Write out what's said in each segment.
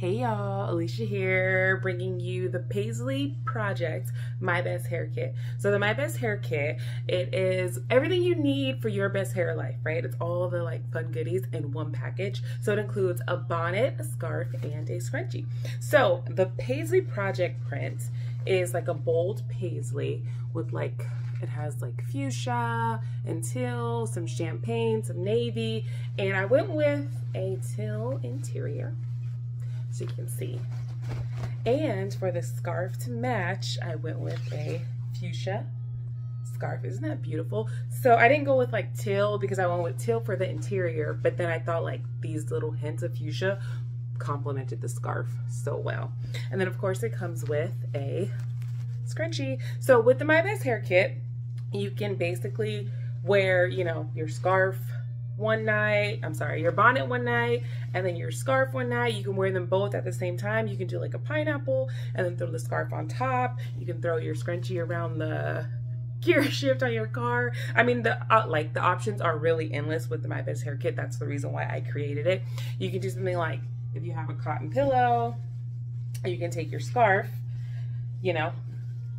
Hey y'all, Alicia here, bringing you the Paisley Project My Best Hair Kit. So the My Best Hair Kit, it is everything you need for your best hair life, right? It's all the fun goodies in one package. So it includes a bonnet, a scarf, and a scrunchie. So the Paisley Project print is like a bold paisley with it has fuchsia and teal, some champagne, some navy, and I went with a teal interior, so you can see. And for the scarf to match, I went with a fuchsia scarf. Isn't that beautiful? So I didn't go with teal because I went with teal for the interior, but then I thought these little hints of fuchsia complemented the scarf so well. And then of course it comes with a scrunchie. So with the My Best Hair Kit, you can basically wear, your scarf one night, your bonnet one night, and then your scarf one night. You can wear them both at the same time. You can do a pineapple and then throw the scarf on top. You can throw your scrunchie around the gear shift on your car. I mean, the options are really endless with the My Best Hair Kit. That's the reason why I created it. You can do something if you have a cotton pillow, you can take your scarf,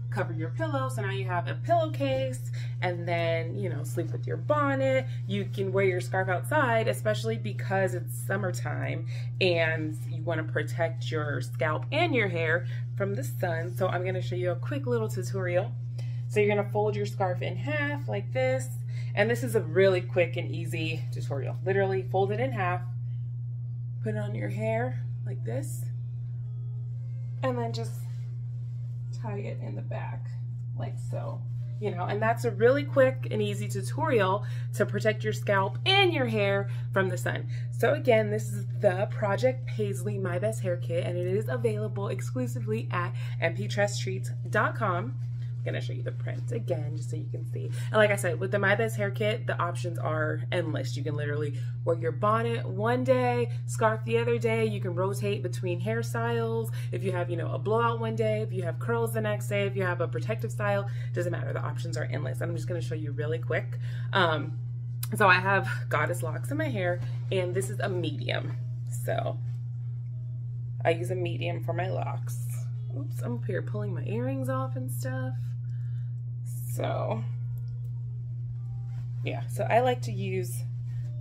cover your pillow, so now you have a pillowcase, and then sleep with your bonnet. You can wear your scarf outside, especially because it's summertime and you want to protect your scalp and your hair from the sun. So I'm going to show you a quick little tutorial. So you're going to fold your scarf in half like this, and this is a really quick and easy tutorial. Literally fold it in half, put it on your hair like this, and then just tie it in the back like so, and that's a really quick and easy tutorial to protect your scalp and your hair from the sun. So again, this is the Project Paisley My Best Hair Kit, and it is available exclusively at mptresstreats.com. I'm gonna show you the print again just so you can see. And like I said, with the My Best Hair Kit, the options are endless. You can literally wear your bonnet one day, scarf the other day. You can rotate between hairstyles. If you have, a blowout one day, if you have curls the next day, if you have a protective style, doesn't matter. The options are endless. I'm just gonna show you really quick. So I have goddess locks in my hair, and this is a medium. So I use a medium for my locks. Oops, I'm up here pulling my earrings off and stuff. So yeah, so I like to use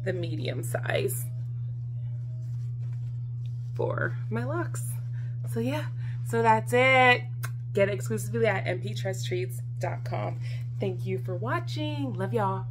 the medium size for my locks. So yeah, so that's it. Get it exclusively at mptresstreats.com. Thank you for watching. Love y'all.